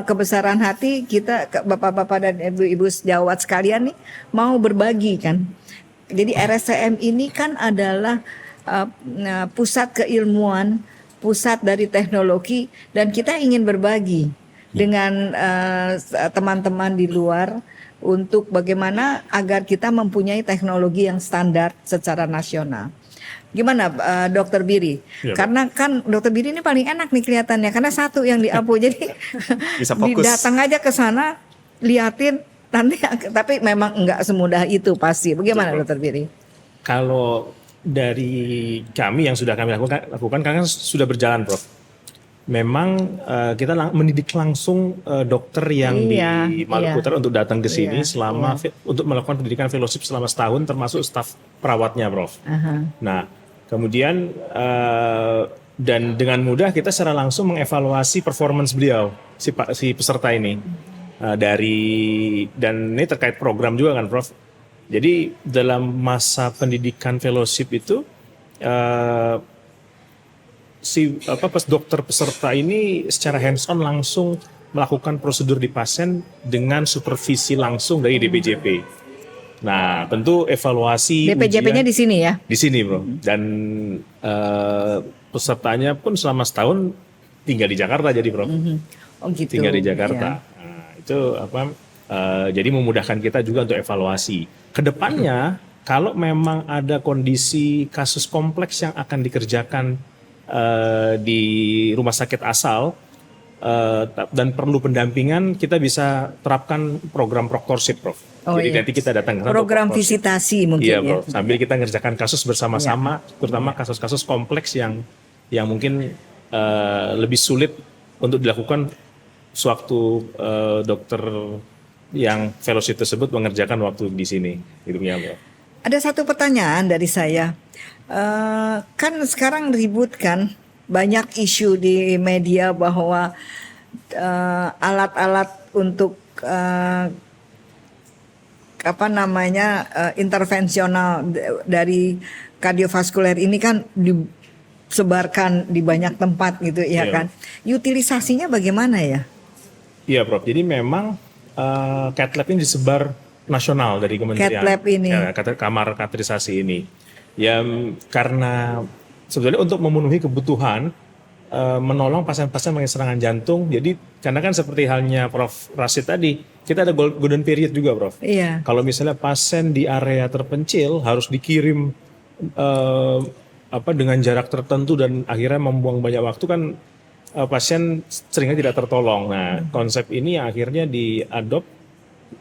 kebesaran hati kita bapak-bapak dan ibu-ibu sejawat sekalian nih mau berbagi kan. Jadi RSCM ini kan adalah pusat keilmuan, pusat dari teknologi, dan kita ingin berbagi dengan teman-teman di luar untuk bagaimana agar kita mempunyai teknologi yang standar secara nasional. Gimana Dokter Biri? Ya, karena kan Dokter Biri ini paling enak nih kelihatannya karena satu yang diampu jadi bisa fokus. Datang aja ke sana liatin nanti, tapi memang enggak semudah itu pasti. Bagaimana Dokter Biri? Kalau dari kami yang sudah kami lakukan kan sudah berjalan, Prof. Memang kita mendidik langsung dokter yang di Maluku Utara untuk datang ke sini selama untuk melakukan pendidikan fellowship selama setahun, termasuk staf perawatnya, Prof. Nah, kemudian dan dengan mudah kita secara langsung mengevaluasi performance beliau si peserta ini dan ini terkait program juga kan, Prof. Jadi dalam masa pendidikan fellowship itu dokter peserta ini secara hands on langsung melakukan prosedur di pasien dengan supervisi langsung dari DPJP. Nah, tentu evaluasi DPJP-nya di sini ya? Di sini, Bro. Dan pesertanya pun selama setahun tinggal di Jakarta jadi, Bro. Oh gitu. Tinggal di Jakarta. Ya. Nah, itu jadi memudahkan kita juga untuk evaluasi. Kedepannya, kalau memang ada kondisi kasus kompleks yang akan dikerjakan di rumah sakit asal dan perlu pendampingan, kita bisa terapkan program proctorship, Prof. Jadi nanti kita datang ke program visitasi mungkin. Iya, Prof. Sambil kita ngerjakan kasus bersama-sama, terutama kasus-kasus kompleks yang mungkin lebih sulit untuk dilakukan sewaktu dokter yang fellowship tersebut mengerjakan waktu di sini, gitu ya, Prof. Ada satu pertanyaan dari saya. Kan sekarang ribut kan, banyak isu di media bahwa alat-alat untuk intervensional dari kardiovaskuler ini kan disebarkan di banyak tempat gitu ya kan. Utilisasinya bagaimana ya? Iya, Prof. Jadi memang cath lab ini disebar nasional dari kementerian. Cath lab ini. Kamar kateterisasi ini. Ya karena sebetulnya untuk memenuhi kebutuhan menolong pasien-pasien mengalami serangan jantung. Jadi karena kan seperti halnya Prof. Rashid tadi, kita ada golden period juga, Prof. Iya. Kalau misalnya pasien di area terpencil harus dikirim dengan jarak tertentu dan akhirnya membuang banyak waktu kan, pasien seringnya tidak tertolong. Nah, konsep ini yang akhirnya diadop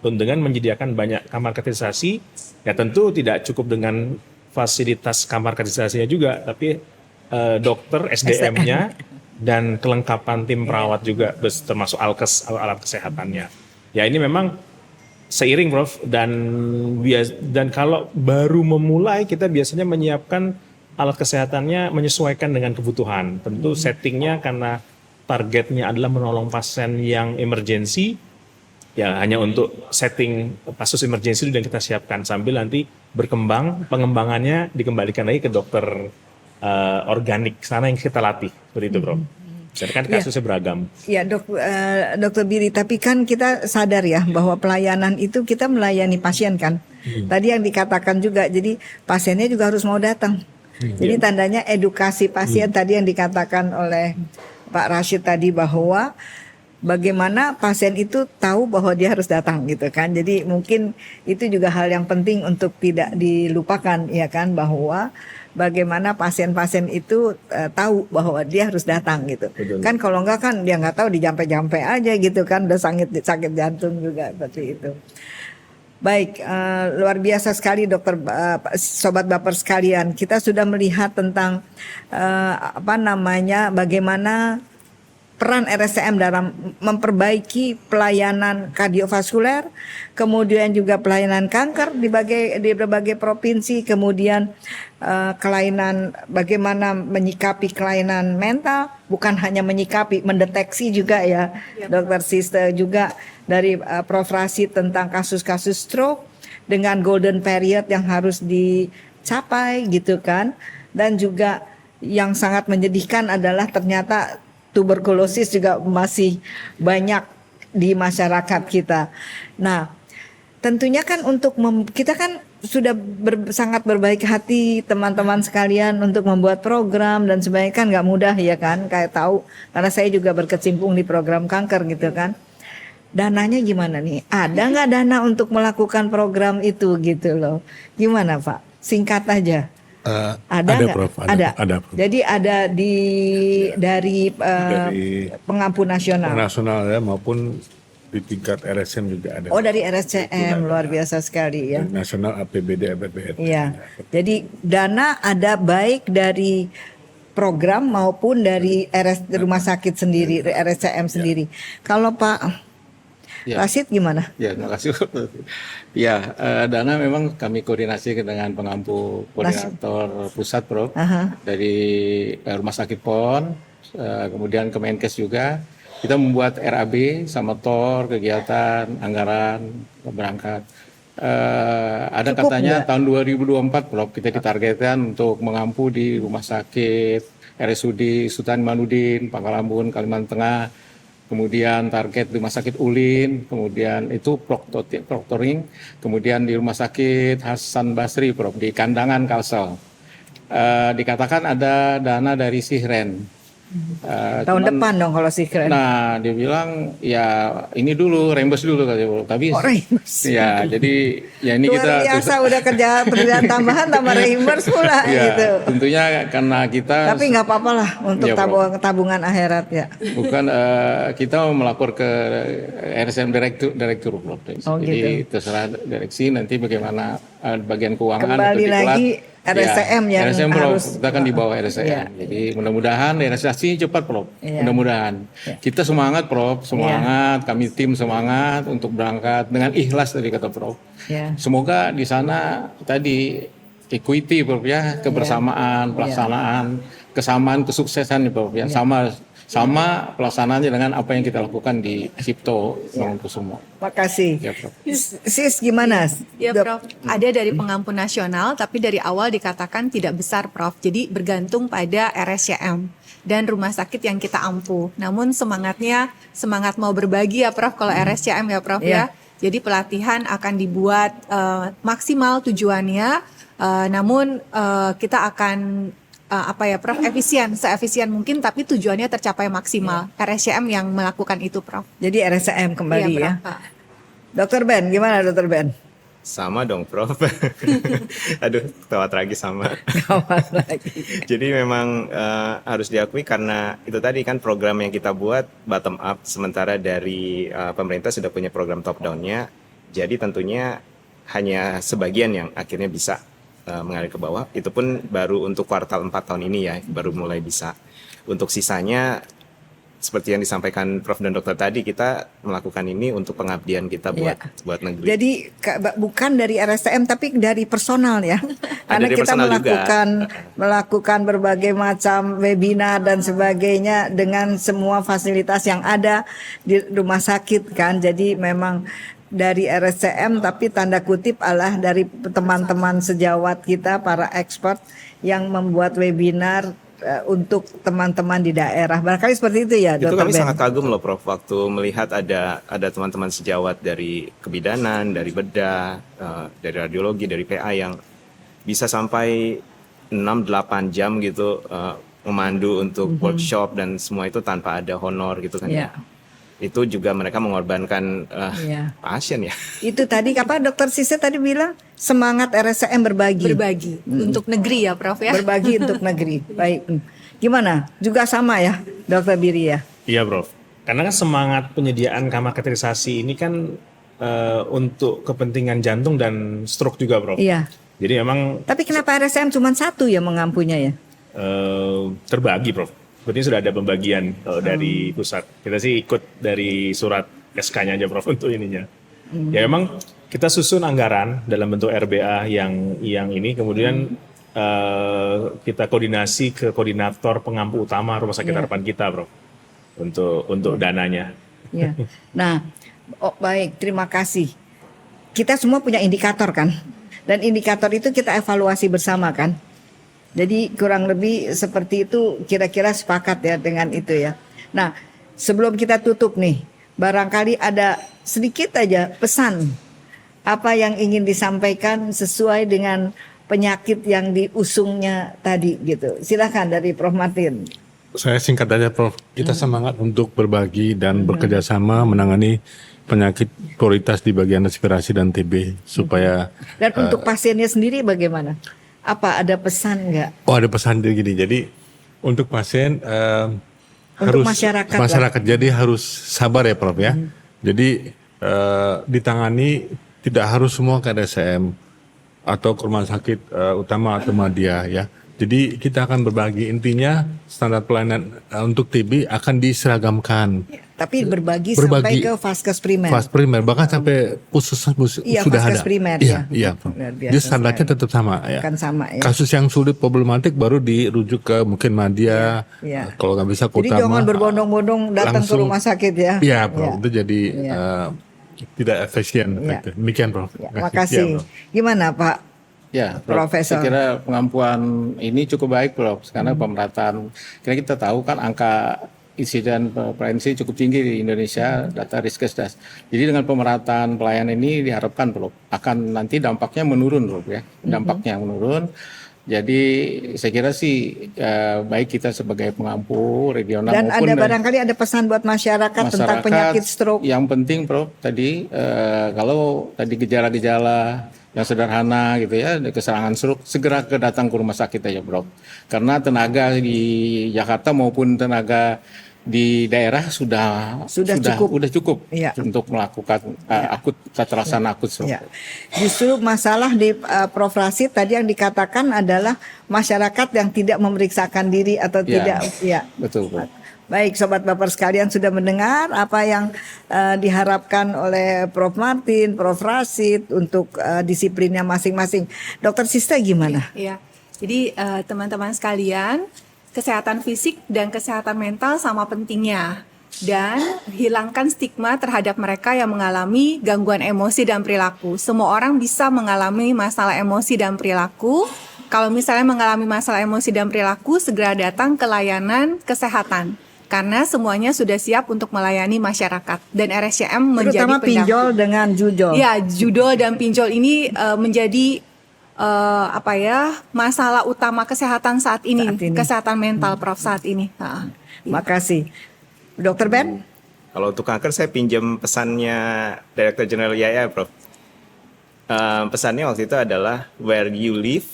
dengan menyediakan banyak kamar kateterisasi. Ya tentu tidak cukup dengan fasilitas kamar kateterisasinya juga, tapi dokter, SDM-nya, dan kelengkapan tim perawat juga, termasuk alkes, alat kesehatannya. Ya ini memang seiring, Prof. Dan kalau baru memulai, kita biasanya menyiapkan alat kesehatannya menyesuaikan dengan kebutuhan. Tentu settingnya karena targetnya adalah menolong pasien yang emergensi, ya hanya untuk setting kasus emergensi dan kita siapkan sambil nanti pengembangannya dikembalikan lagi ke dokter organik sana yang kita latih, seperti itu, Bro. Jadi kan kasusnya beragam. Ya, Dokter Biri, tapi kan kita sadar ya bahwa pelayanan itu kita melayani pasien kan. Tadi yang dikatakan juga, jadi pasiennya juga harus mau datang. Jadi tandanya edukasi pasien tadi yang dikatakan oleh Pak Rashid tadi, bahwa bagaimana pasien itu tahu bahwa dia harus datang gitu kan. Jadi mungkin itu juga hal yang penting untuk tidak dilupakan ya kan, bahwa bagaimana pasien-pasien itu tahu bahwa dia harus datang gitu. Betul. Kan kalau enggak kan dia nggak tahu, dijampe-jampe aja gitu kan, udah sakit jantung juga seperti itu. Baik, luar biasa sekali dokter, sobat baper sekalian. Kita sudah melihat tentang bagaimana peran RSCM dalam memperbaiki pelayanan kardiovaskuler, kemudian juga pelayanan kanker di berbagai provinsi, kemudian kelainan, bagaimana menyikapi kelainan mental, bukan hanya menyikapi, mendeteksi juga ya, dokter Sister juga dari Prof Rashid tentang kasus-kasus stroke dengan golden period yang harus dicapai gitu kan. Dan juga yang sangat menyedihkan adalah ternyata tuberkulosis juga masih banyak di masyarakat kita. Nah, tentunya kan untuk kita kan sudah sangat berbaik hati teman-teman sekalian untuk membuat program dan sebagainya, kan nggak mudah ya kan, kayak tahu karena saya juga berkecimpung di program kanker gitu kan. Dananya gimana nih? Ada nggak dana untuk melakukan program itu gitu loh? Gimana Pak? Singkat aja. Ada nggak? Prof. Ada. Prof. Jadi ada dari pengampu nasional. Nasional ya, maupun di tingkat RSCM juga ada. Oh, dari RSCM, luar biasa sekali ya. Nasional APBD APBD. Iya. Jadi dana ada baik dari program maupun dari rumah sakit sendiri, RSCM sendiri. Kalau Pak Rashid gimana? Ya, terima kasih. Ya, dana memang kami koordinasi dengan pengampu koordinator pusat, Prof. Dari Rumah Sakit PON, kemudian Kemenkes juga. Kita membuat RAB sama TOR, kegiatan, anggaran, berangkat. Ada cukup katanya enggak? Tahun 2024, Prof, kita ditargetkan untuk mengampu di rumah sakit RSUD Sultan Imanuddin, Pangkalambun, Kalimantan Tengah. Kemudian target rumah sakit Ulin, kemudian itu proctoring, kemudian di rumah sakit Hasan Basri, Prof, di Kandangan Kalsel. Dikatakan ada dana dari Sihren. Tahun depan dong kalau Sihren. Nah, dia bilang ya ini dulu, reimburse dulu katanya, tapi ya jadi ya ini luar kita biasa udah kerja pekerjaan tambahan tambah reimburse pula ya, gitu. Tentunya karena kita tapi nggak apa-apa lah untuk ya, tabungan akhirat ya. Bukan kita melapor ke RSM direktur Prof. Jadi gitu. terserah direksi nanti bagaimana bagian keuangan kembali lagi RSCM ya, yang RSCM, harus Prof. Kita kan di bawah RSCM. Ya. Jadi mudah-mudahan realisasi cepat, Prof. Ya. Mudah-mudahan. Ya. Kita semangat, Prof. Semangat, kami tim semangat untuk berangkat dengan ikhlas tadi kata Prof. Ya. Semoga di sana tadi equity, Prof, ya, kebersamaan, pelaksanaan, kesamaan kesuksesan, Prof, ya, sama pelaksanaannya dengan apa yang kita lakukan di Cipto Mangunkusumo. Makasih. Ya, Prof. Sis gimana? Ya, Prof. Ada dari pengampu nasional, tapi dari awal dikatakan tidak besar, Prof. Jadi bergantung pada RSCM dan rumah sakit yang kita ampu. Namun semangat mau berbagi ya, Prof. Kalau RSCM ya, Prof, ya. Jadi pelatihan akan dibuat maksimal tujuannya, namun kita akan Prof, seefisien mungkin, tapi tujuannya tercapai maksimal. RSCM yang melakukan itu, Prof. Jadi RSCM kembali ya. Dokter Ben, gimana Dokter Ben? Sama dong, Prof. Aduh, ketawa tragis sama. Jadi memang harus diakui karena itu tadi kan program yang kita buat bottom up, sementara dari pemerintah sudah punya program top down-nya. Jadi tentunya hanya sebagian yang akhirnya bisa mengalir ke bawah. Itu pun baru untuk kuartal 4 tahun ini ya, baru mulai bisa. Untuk sisanya seperti yang disampaikan Prof dan Dokter tadi, kita melakukan ini untuk pengabdian kita buat negeri. Jadi bukan dari RSCM tapi dari personal ya. Karena kita melakukan berbagai macam webinar dan sebagainya dengan semua fasilitas yang ada di rumah sakit kan. Jadi memang dari RSCM tapi tanda kutip adalah dari teman-teman sejawat kita para expert yang membuat webinar untuk teman-teman di daerah. Barangkali seperti itu ya, Dr. Itu kami Ben. sangat kagum loh, Prof, waktu melihat ada teman-teman sejawat dari kebidanan, dari bedah, dari radiologi, dari PA yang bisa sampai 6-8 jam gitu memandu untuk workshop dan semua itu tanpa ada honor gitu kan Iya. ya. Itu juga mereka mengorbankan Iya. pasien ya. Itu tadi apa Dokter Sise tadi bilang semangat RSCM berbagi. Berbagi untuk negeri ya Prof ya. Berbagi untuk negeri. Baik. Gimana? Juga sama ya, Dokter Biri ya? Iya, Prof. Karena kan semangat penyediaan kamar kateterisasi ini kan untuk kepentingan jantung dan stroke juga, Prof. Iya. Jadi memang Tapi kenapa RSCM cuma satu yang mengampunya ya? terbagi, Prof. Sepertinya sudah ada pembagian dari pusat. Kita sih ikut dari surat SK-nya aja, Prof, untuk ininya. Ya memang kita susun anggaran dalam bentuk RBA yang ini, kemudian kita koordinasi ke koordinator pengampu utama Rumah Sakit Harapan kita, Prof, untuk dananya. Ya. Nah, baik, terima kasih. Kita semua punya indikator kan, dan indikator itu kita evaluasi bersama kan. Jadi kurang lebih seperti itu, kira-kira sepakat ya dengan itu ya. Nah, sebelum kita tutup nih, barangkali ada sedikit aja pesan apa yang ingin disampaikan sesuai dengan penyakit yang diusungnya tadi gitu. Silakan dari Prof Martin. Saya singkat aja Prof, kita semangat untuk berbagi dan bekerja sama menangani penyakit prioritas di bagian respirasi dan TB supaya Dan untuk pasiennya sendiri bagaimana? Apa ada pesan nggak? ada pesan gini. Jadi untuk pasien Untuk harus masyarakat jadi harus sabar ya Prof ya. Jadi ditangani tidak harus semua ke RSCM atau ke rumah sakit utama atau Madya ya. Jadi kita akan berbagi, intinya standar pelayanan untuk TB akan diseragamkan. Tapi berbagi sampai ke vaskes primer. Fas primer bahkan sampai puskesmas Iya, sudah vaskes ada. primer, Iya, ya. iya. Luar biasa Jadi standarnya sekali. tetap sama ya. Kan sama ya. Kasus yang sulit problematik baru dirujuk ke mungkin Madya. Iya. Kalau nggak bisa Jadi utama. jangan berbondong-bondong datang ke langsung- rumah sakit ya. Iya, Prof. Itu jadi Iya. tidak efisien. Iya. Demikian, Prof. Ya, Iya, makasih. Prof. Gimana Pak? Ya, Prof. Profesor. Saya kira pengampuan ini cukup baik, Prof. Karena pemerataan, karena kita tahu kan angka insiden prevalensi cukup tinggi di Indonesia, data Riskesdas. Jadi dengan pemerataan pelayanan ini diharapkan, Prof, akan nanti dampaknya menurun, Prof ya. Dampaknya menurun. Jadi saya kira sih baik kita sebagai pengampu regional Dan maupun ada barangkali ada pesan buat masyarakat tentang penyakit stroke. Yang penting, Prof, tadi kalau tadi gejala-gejala yang sederhana gitu ya, ada keserangan stroke, segera datang ke rumah sakit aja, Prof. Karena tenaga di Jakarta maupun tenaga di daerah sudah cukup Iya. untuk melakukan kekerasan akut stroke. Ya. Justru masalah di Prof Rasid tadi yang dikatakan adalah masyarakat yang tidak memeriksakan diri atau Ya. tidak. Ya. Betul, Prof. Baik, sobat baper sekalian sudah mendengar apa yang diharapkan oleh Prof Martin, Prof Rasid untuk disiplinnya masing-masing. Dokter Sista gimana? Iya. Jadi teman-teman sekalian, kesehatan fisik dan kesehatan mental sama pentingnya. Dan hilangkan stigma terhadap mereka yang mengalami gangguan emosi dan perilaku. Semua orang bisa mengalami masalah emosi dan perilaku. Kalau misalnya mengalami masalah emosi dan perilaku, segera datang ke layanan kesehatan. Karena semuanya sudah siap untuk melayani masyarakat. Dan RSCM menjadi Terutama pinjol dengan jujol. Ya, judo dan pinjol ini menjadi masalah utama kesehatan saat ini. Kesehatan mental, Prof, saat ini. Makasih. Dokter Ben? Kalau untuk kanker saya pinjam pesannya Director General IAIA, Prof. Pesannya waktu itu adalah where you live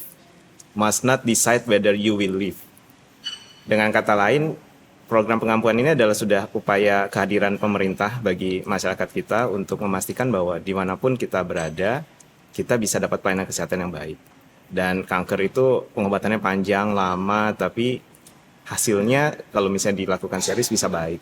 must not decide whether you will live. Dengan kata lain, program pengampuan ini adalah sudah upaya kehadiran pemerintah bagi masyarakat kita untuk memastikan bahwa dimanapun kita berada, kita bisa dapat pelayanan kesehatan yang baik. Dan kanker itu pengobatannya panjang, lama, tapi hasilnya kalau misalnya dilakukan serius bisa baik.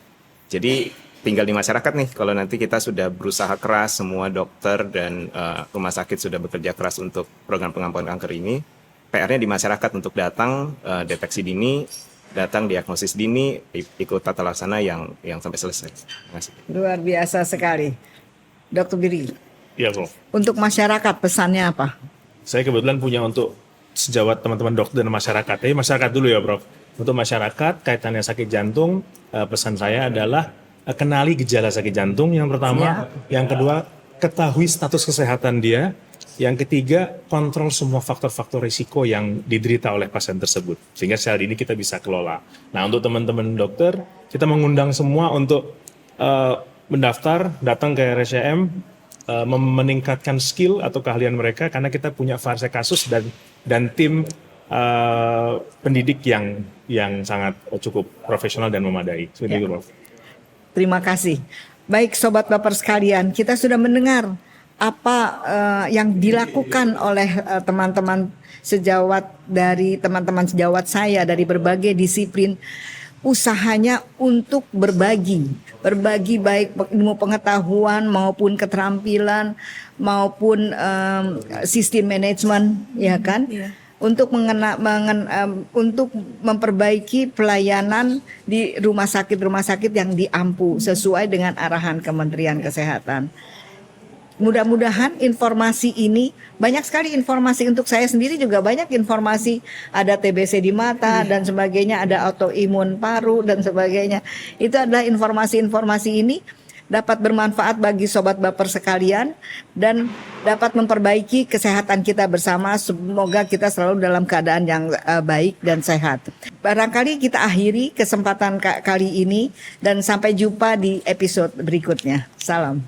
Jadi tinggal di masyarakat nih, kalau nanti kita sudah berusaha keras, semua dokter dan rumah sakit sudah bekerja keras untuk program pengampuan kanker ini, PR-nya di masyarakat untuk datang, deteksi dini, datang diagnosis dini, ikut tata laksana yang sampai selesai. Terima kasih. Luar biasa sekali. Dokter Biri, Iya, Prof. untuk masyarakat pesannya apa? Saya kebetulan punya untuk sejawat teman-teman dokter dan masyarakat. Tapi masyarakat dulu ya, Prof. Untuk masyarakat kaitannya sakit jantung, pesan saya adalah kenali gejala sakit jantung yang pertama, yang kedua ketahui status kesehatan dia, Yang ketiga, kontrol semua faktor-faktor risiko yang diderita oleh pasien tersebut. Sehingga sel ini kita bisa kelola. Nah, untuk teman-teman dokter, kita mengundang semua untuk mendaftar, datang ke RSCM, meningkatkan skill atau keahlian mereka, karena kita punya fase kasus dan tim pendidik yang sangat cukup profesional dan memadai. Seperti itu, Prof. Terima kasih. Baik Sobat Baper sekalian, kita sudah mendengar apa yang dilakukan oleh teman-teman sejawat saya dari berbagai disiplin, usahanya untuk berbagi baik ilmu pengetahuan maupun keterampilan maupun sistem manajemen, ya kan? Iya. Untuk untuk memperbaiki pelayanan di rumah sakit yang diampu sesuai dengan arahan Kementerian Kesehatan. Mudah-mudahan informasi ini, banyak sekali informasi untuk saya sendiri juga banyak informasi, ada TBC di mata dan sebagainya, ada autoimun paru dan sebagainya. Itu adalah informasi-informasi ini dapat bermanfaat bagi Sobat Baper sekalian dan dapat memperbaiki kesehatan kita bersama. Semoga kita selalu dalam keadaan yang baik dan sehat. Barangkali kita akhiri kesempatan kali ini dan sampai jumpa di episode berikutnya. Salam.